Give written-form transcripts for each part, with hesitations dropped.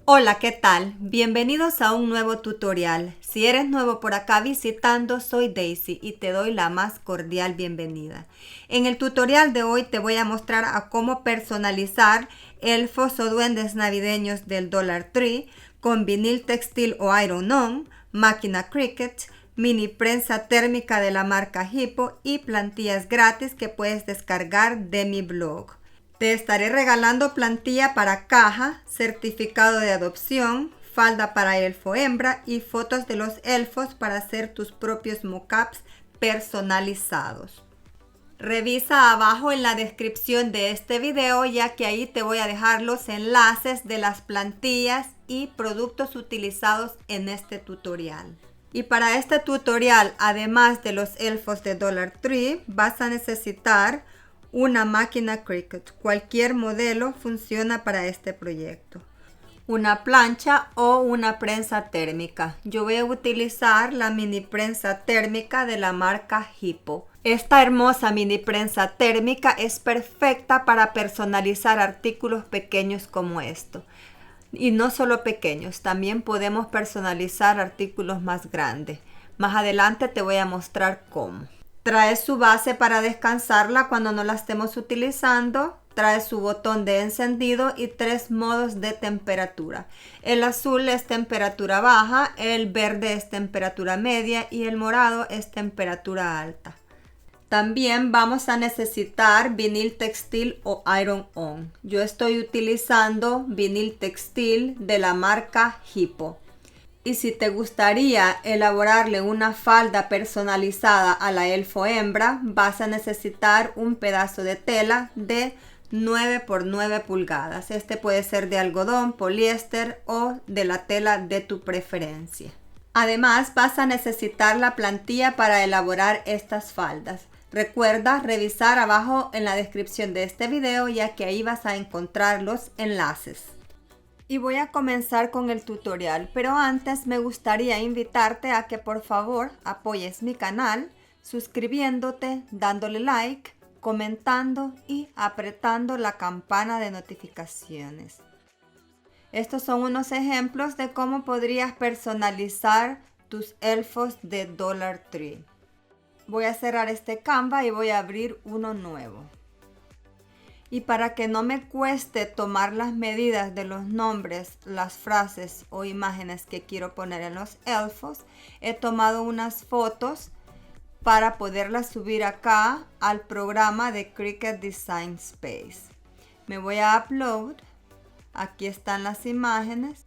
Hola, ¿qué tal? Bienvenidos a un nuevo tutorial. Si eres nuevo por acá visitando, soy Daisy y te doy la más cordial bienvenida. En el tutorial de hoy te voy a mostrar a cómo personalizar elfos o duendes navideños del Dollar Tree con vinil textil o iron-on, máquina Cricut, mini prensa térmica de la marca Hippo y plantillas gratis que puedes descargar de mi blog. Te estaré regalando plantilla para caja, certificado de adopción, falda para elfo hembra y fotos de los elfos para hacer tus propios mockups personalizados. Revisa abajo en la descripción de este video, ya que ahí te voy a dejar los enlaces de las plantillas y productos utilizados en este tutorial. Y para este tutorial, además de los elfos de Dollar Tree, vas a necesitar una máquina Cricut. Cualquier modelo funciona para este proyecto. Una plancha o una prensa térmica. Yo voy a utilizar la mini prensa térmica de la marca Hippo. Esta hermosa mini prensa térmica es perfecta para personalizar artículos pequeños como esto. Y no solo pequeños, también podemos personalizar artículos más grandes. Más adelante te voy a mostrar cómo. Trae su base para descansarla cuando no la estemos utilizando. Trae su botón de encendido y 3 modos de temperatura. El azul es temperatura baja, el verde es temperatura media y el morado es temperatura alta. También vamos a necesitar vinil textil o iron-on. Yo estoy utilizando vinil textil de la marca Hippo. Y si te gustaría elaborarle una falda personalizada a la elfo hembra, vas a necesitar un pedazo de tela de 9 por 9 pulgadas. Este puede ser de algodón, poliéster o de la tela de tu preferencia. Además, vas a necesitar la plantilla para elaborar estas faldas. Recuerda revisar abajo en la descripción de este video, ya que ahí vas a encontrar los enlaces. Y voy a comenzar con el tutorial, pero antes me gustaría invitarte a que por favor apoyes mi canal suscribiéndote, dándole like, comentando y apretando la campana de notificaciones. Estos son unos ejemplos de cómo podrías personalizar tus elfos de Dollar Tree. Voy a cerrar este Canva y voy a abrir uno nuevo. Y para que no me cueste tomar las medidas de los nombres, las frases o imágenes que quiero poner en los elfos, he tomado unas fotos para poderlas subir acá al programa de Cricut Design Space. Me voy a Upload. Aquí están las imágenes.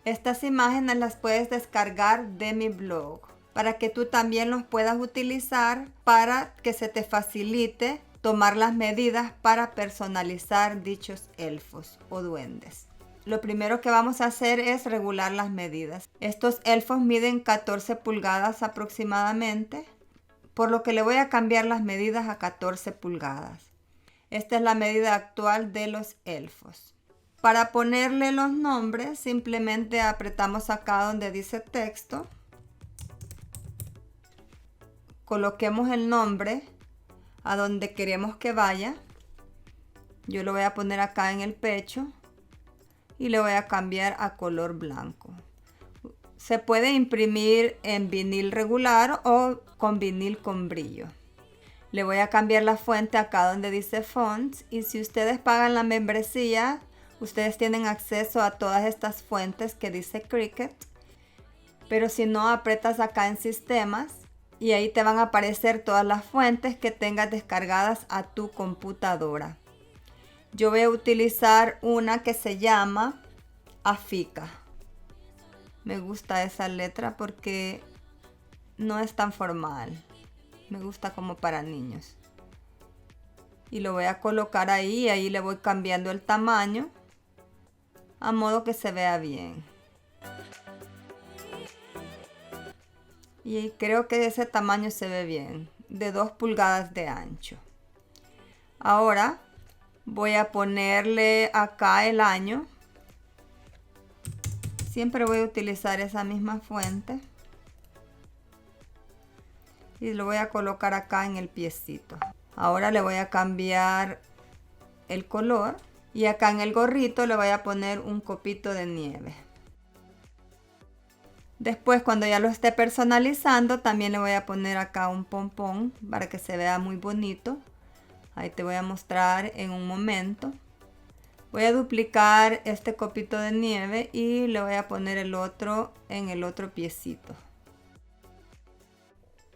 Estas imágenes las puedes descargar de mi blog para que tú también los puedas utilizar para que se te facilite tomar las medidas para personalizar dichos elfos o duendes. Lo primero que vamos a hacer es regular las medidas. Estos elfos miden 14 pulgadas aproximadamente, por lo que le voy a cambiar las medidas a 14 pulgadas. Esta es la medida actual de los elfos. Para ponerle los nombres, simplemente apretamos acá donde dice texto. Coloquemos el nombre a donde queremos que vaya. Yo lo voy a poner acá en el pecho y le voy a cambiar a color blanco. Se puede imprimir en vinil regular o con vinil con brillo. Le voy a cambiar la fuente acá donde dice Fonts, y si ustedes pagan la membresía, ustedes tienen acceso a todas estas fuentes que dice Cricut. Pero si no, apretas acá en Sistemas y ahí te van a aparecer todas las fuentes que tengas descargadas a tu computadora. Yo voy a utilizar una que se llama Afica. Me gusta esa letra porque no es tan formal. Me gusta como para niños. Y lo voy a colocar ahí y ahí le voy cambiando el tamaño a modo que se vea bien. Y creo que ese tamaño se ve bien, de 2 pulgadas de ancho. Ahora voy a ponerle acá el año. Siempre voy a utilizar esa misma fuente. Y lo voy a colocar acá en el piecito. Ahora le voy a cambiar el color Y acá en el gorrito le voy a poner un copito de nieve. Después, cuando ya lo esté personalizando, también le voy a poner acá un pompón para que se vea muy bonito. Ahí te voy a mostrar en un momento. Voy a duplicar este copito de nieve y le voy a poner el otro en el otro piecito.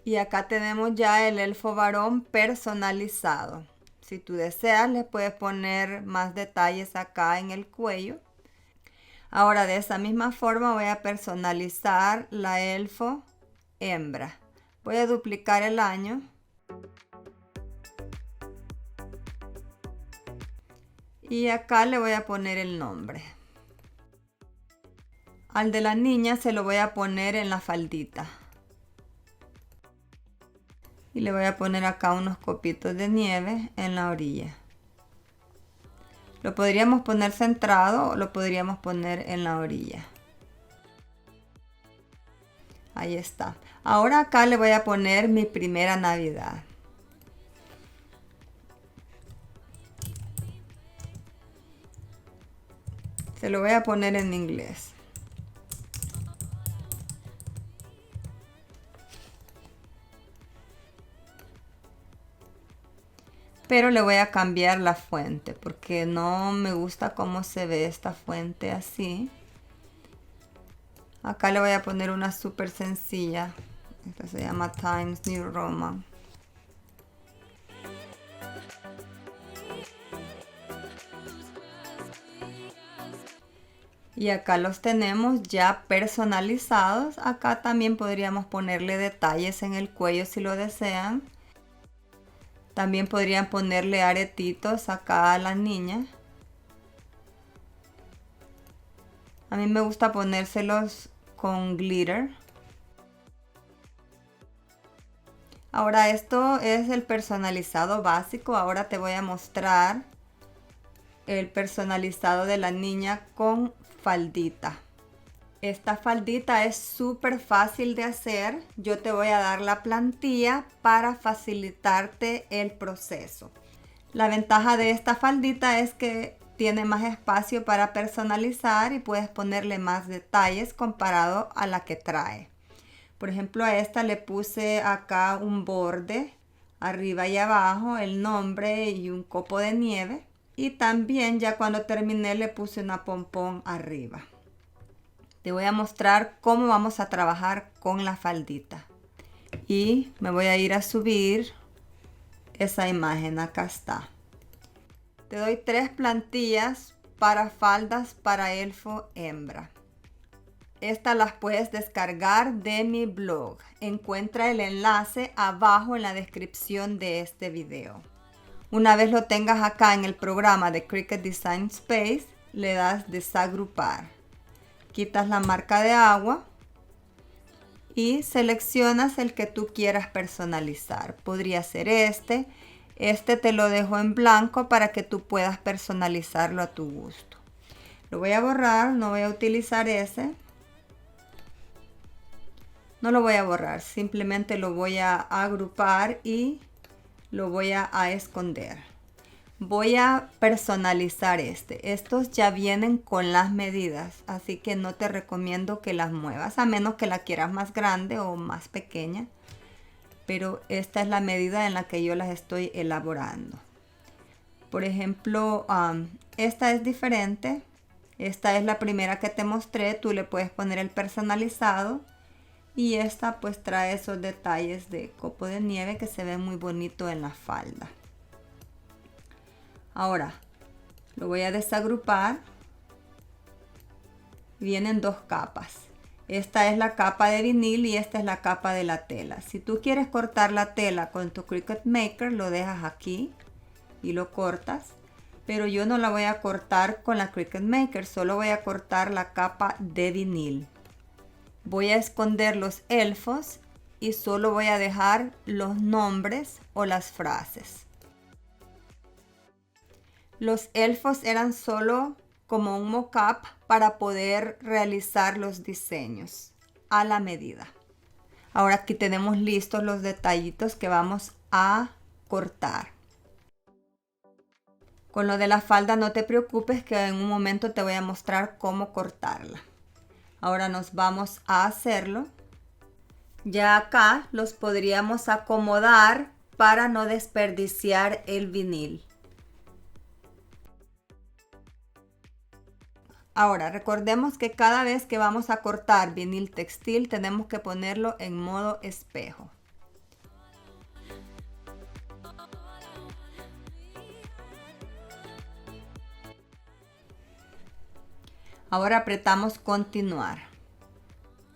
Y acá tenemos ya el elfo varón personalizado. Si tú deseas, le puedes poner más detalles acá en el cuello. Ahora de esa misma forma voy a personalizar la elfo hembra. Voy a duplicar el año. Y acá le voy a poner el nombre. Al de la niña se lo voy a poner en la faldita. Y le voy a poner acá unos copitos de nieve en la orilla. Lo podríamos poner centrado o lo podríamos poner en la orilla. Ahí está. Ahora acá le voy a poner mi primera Navidad. Se lo voy a poner en inglés. Pero le voy a cambiar la fuente porque no me gusta cómo se ve esta fuente así. Acá le voy a poner una súper sencilla. Esta se llama Times New Roman. Y acá los tenemos ya personalizados. Acá también podríamos ponerle detalles en el cuello si lo desean. También podrían ponerle aretitos acá a la niña. A mí me gusta ponérselos con glitter. Ahora esto es el personalizado básico. Ahora te voy a mostrar el personalizado de la niña con faldita. Esta faldita es súper fácil de hacer. Yo te voy a dar la plantilla para facilitarte el proceso. La ventaja de esta faldita es que tiene más espacio para personalizar y puedes ponerle más detalles comparado a la que trae. Por ejemplo, a esta le puse acá un borde arriba y abajo, el nombre y un copo de nieve. Y también ya cuando terminé le puse una pompón arriba. Te voy a mostrar cómo vamos a trabajar con la faldita. Y me voy a ir a subir esa imagen. Acá está. Te doy 3 plantillas para faldas para elfo hembra. Estas las puedes descargar de mi blog. Encuentra el enlace abajo en la descripción de este video. Una vez lo tengas acá en el programa de Cricut Design Space, le das desagrupar. Quitas la marca de agua y seleccionas el que tú quieras personalizar. Podría ser este. Este te lo dejo en blanco para que tú puedas personalizarlo a tu gusto. Lo voy a borrar, no voy a utilizar ese. No lo voy a borrar, simplemente lo voy a agrupar y lo voy a esconder. Voy a personalizar este. Estos ya vienen con las medidas, así que no te recomiendo que las muevas, a menos que la quieras más grande o más pequeña. Pero esta es la medida en la que yo las estoy elaborando. Por ejemplo, esta es diferente. Esta es la primera que te mostré. Tú le puedes poner el personalizado. Y esta pues trae esos detalles de copo de nieve que se ve muy bonito en la falda. Ahora lo voy a desagrupar. Vienen 2 capas. Esta es la capa de vinil y esta es la capa de la tela. Si tú quieres cortar la tela con tu Cricut Maker, lo dejas aquí y lo cortas. Pero yo no la voy a cortar con la Cricut Maker, solo voy a cortar la capa de vinil. Voy a esconder los elfos y solo voy a dejar los nombres o las frases. Los elfos eran solo como un mock-up para poder realizar los diseños a la medida. Ahora aquí tenemos listos los detallitos que vamos a cortar. Con lo de la falda no te preocupes, que en un momento te voy a mostrar cómo cortarla. Ahora nos vamos a hacerlo. Ya acá los podríamos acomodar para no desperdiciar el vinil. Ahora recordemos que cada vez que vamos a cortar vinil textil tenemos que ponerlo en modo espejo. Ahora apretamos continuar.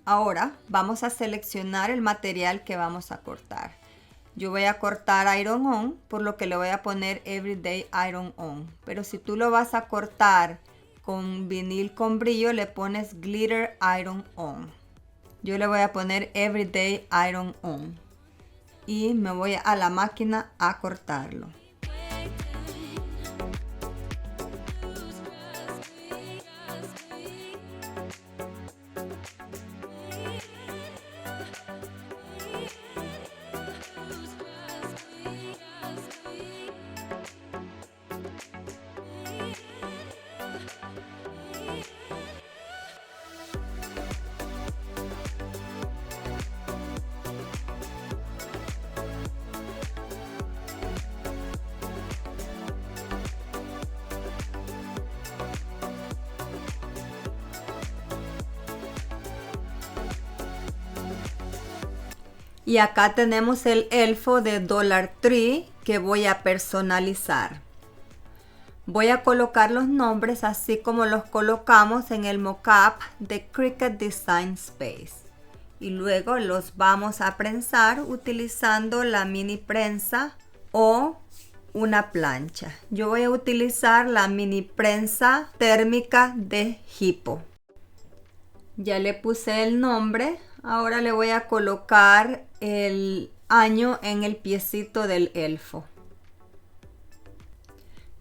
Ahora vamos a seleccionar el material que vamos a cortar. Yo voy a cortar Iron On, por lo que le voy a poner Everyday Iron On. Pero si tú lo vas a cortar con vinil con brillo, le pones Glitter Iron On. Yo le voy a poner Everyday Iron On. Y me voy a la máquina a cortarlo. Y acá tenemos el elfo de Dollar Tree que voy a personalizar. Voy a colocar los nombres así como los colocamos en el mockup de Cricut Design Space. Y luego los vamos a prensar utilizando la mini prensa o una plancha. Yo voy a utilizar la mini prensa térmica de Hippo. Ya le puse el nombre. Ahora le voy a colocar el año en el piecito del elfo.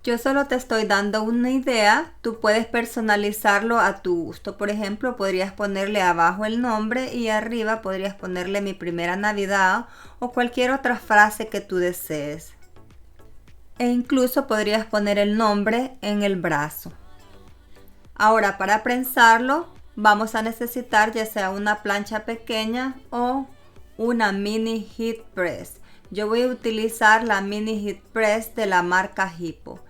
Yo solo te estoy dando una idea, tú puedes personalizarlo a tu gusto. Por ejemplo, podrías ponerle abajo el nombre y arriba podrías ponerle mi primera Navidad o cualquier otra frase que tú desees. E incluso podrías poner el nombre en el brazo. Ahora, para prensarlo vamos a necesitar ya sea una plancha pequeña o una mini heat press. Yo voy a utilizar la mini heat press de la marca Hippo.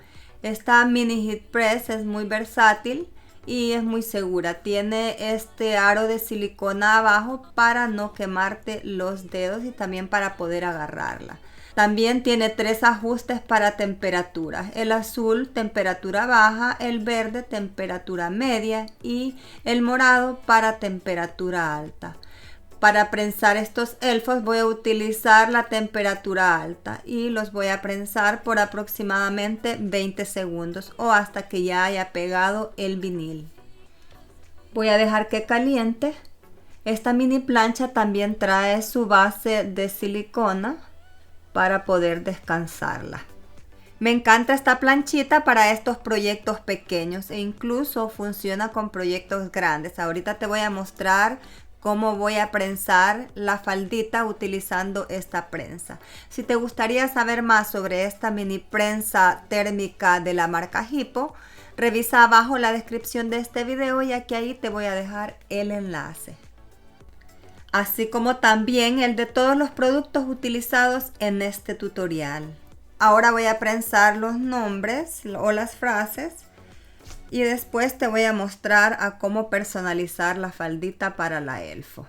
Esta mini heat press es muy versátil y es muy segura. Tiene este aro de silicona abajo para no quemarte los dedos y también para poder agarrarla. También tiene 3 ajustes para temperaturas. El azul, temperatura baja, el verde, temperatura media y el morado para temperatura alta. Para prensar estos elfos voy a utilizar la temperatura alta y los voy a prensar por aproximadamente 20 segundos o hasta que ya haya pegado el vinil. Voy a dejar que caliente. Esta mini plancha también trae su base de silicona para poder descansarla. Me encanta esta planchita para estos proyectos pequeños e incluso funciona con proyectos grandes. Ahorita te voy a mostrar cómo voy a prensar la faldita utilizando esta prensa. Si te gustaría saber más sobre esta mini prensa térmica de la marca Hippo, revisa abajo la descripción de este video y aquí ahí te voy a dejar el enlace. Así como también el de todos los productos utilizados en este tutorial. Ahora voy a prensar los nombres o las frases y después te voy a mostrar a cómo personalizar la faldita para la elfo.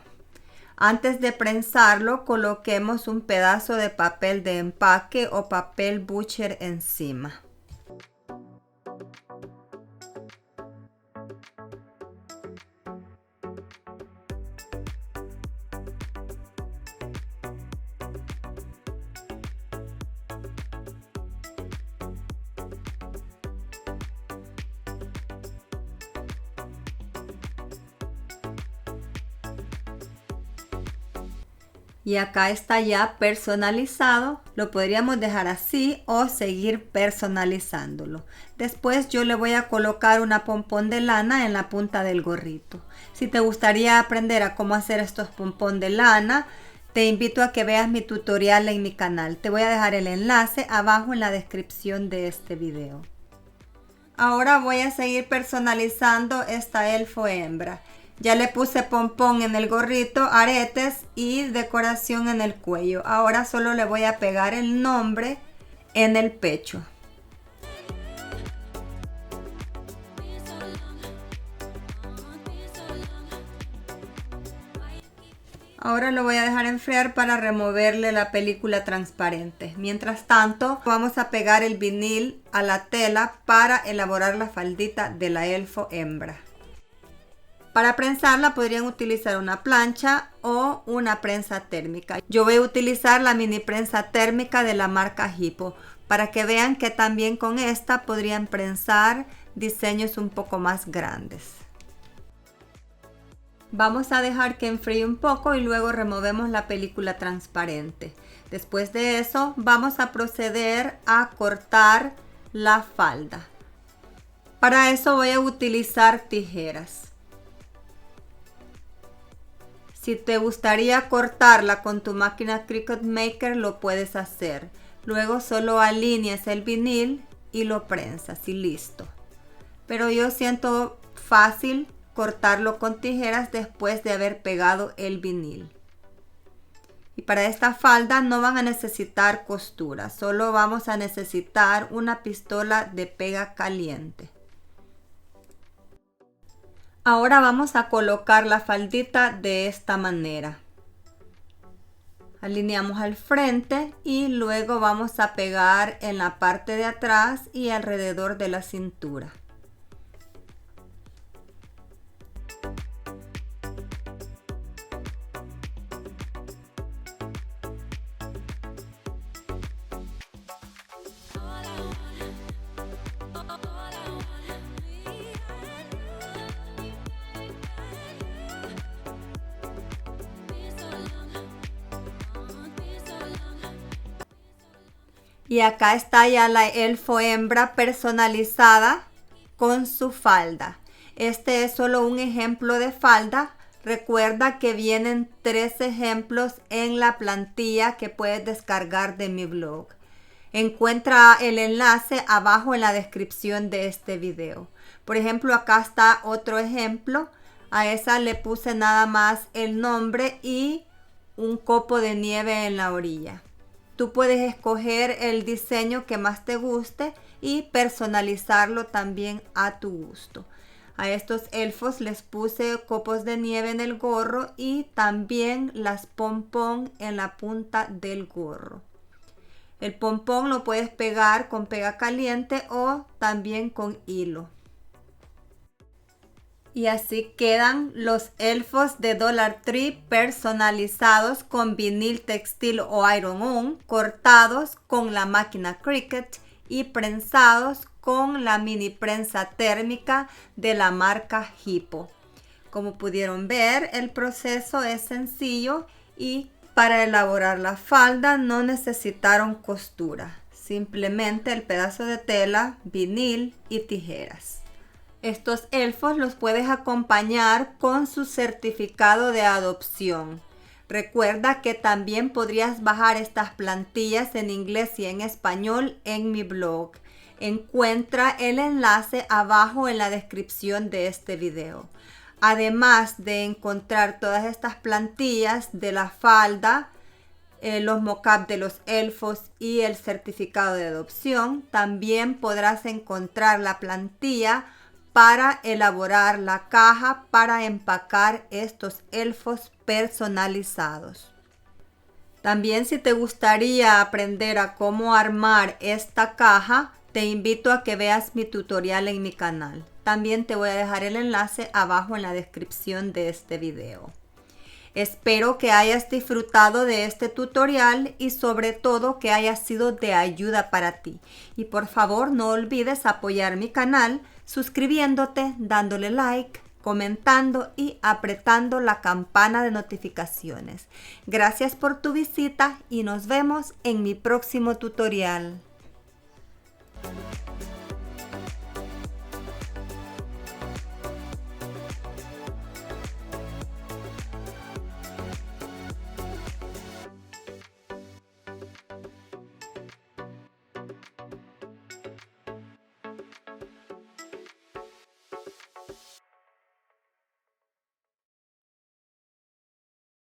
Antes de prensarlo, coloquemos un pedazo de papel de empaque o papel butcher encima. Y acá está ya personalizado. Lo podríamos dejar así o seguir personalizándolo. Después yo le voy a colocar una pompón de lana en la punta del gorrito. Si te gustaría aprender a cómo hacer estos pompón de lana, te invito a que veas mi tutorial en mi canal. Te voy a dejar el enlace abajo en la descripción de este video. Ahora voy a seguir personalizando esta elfo hembra. Ya le puse pompón en el gorrito, aretes y decoración en el cuello. Ahora solo le voy a pegar el nombre en el pecho. Ahora lo voy a dejar enfriar para removerle la película transparente. Mientras tanto, vamos a pegar el vinil a la tela para elaborar la faldita de la elfo hembra. Para prensarla podrían utilizar una plancha o una prensa térmica. Yo voy a utilizar la mini prensa térmica de la marca Hippo para que vean que también con esta podrían prensar diseños un poco más grandes. Vamos a dejar que enfríe un poco y luego removemos la película transparente. Después de eso vamos a proceder a cortar la falda. Para eso voy a utilizar tijeras. Si te gustaría cortarla con tu máquina Cricut Maker, lo puedes hacer. Luego solo alineas el vinil y lo prensas y listo. Pero yo siento fácil cortarlo con tijeras después de haber pegado el vinil. Y para esta falda no van a necesitar costura, solo vamos a necesitar una pistola de pega caliente. Ahora vamos a colocar la faldita de esta manera. Alineamos al frente y luego vamos a pegar en la parte de atrás y alrededor de la cintura. Y acá está ya la elfo hembra personalizada con su falda. Este es solo un ejemplo de falda. Recuerda que vienen 3 ejemplos en la plantilla que puedes descargar de mi blog. Encuentra el enlace abajo en la descripción de este video. Por ejemplo, acá está otro ejemplo. A esa le puse nada más el nombre y un copo de nieve en la orilla. Tú puedes escoger el diseño que más te guste y personalizarlo también a tu gusto. A estos elfos les puse copos de nieve en el gorro y también las pompón en la punta del gorro. El pompón lo puedes pegar con pega caliente o también con hilo. Y así quedan los elfos de Dollar Tree personalizados con vinil textil o iron-on, cortados con la máquina Cricut y prensados con la mini prensa térmica de la marca Hippo. Como pudieron ver, el proceso es sencillo y para elaborar la falda no necesitaron costura, simplemente el pedazo de tela, vinil y tijeras. Estos elfos los puedes acompañar con su certificado de adopción. Recuerda que también podrías bajar estas plantillas en inglés y en español en mi blog. Encuentra el enlace abajo en la descripción de este video. Además de encontrar todas estas plantillas de la falda, los mock-up de los elfos y el certificado de adopción, también podrás encontrar la plantilla para elaborar la caja para empacar estos elfos personalizados. También, si te gustaría aprender a cómo armar esta caja, te invito a que veas mi tutorial en mi canal. También te voy a dejar el enlace abajo en la descripción de este video. Espero que hayas disfrutado de este tutorial y sobre todo que haya sido de ayuda para ti. Y por favor no olvides apoyar mi canal suscribiéndote, dándole like, comentando y apretando la campana de notificaciones. Gracias por tu visita y nos vemos en mi próximo tutorial.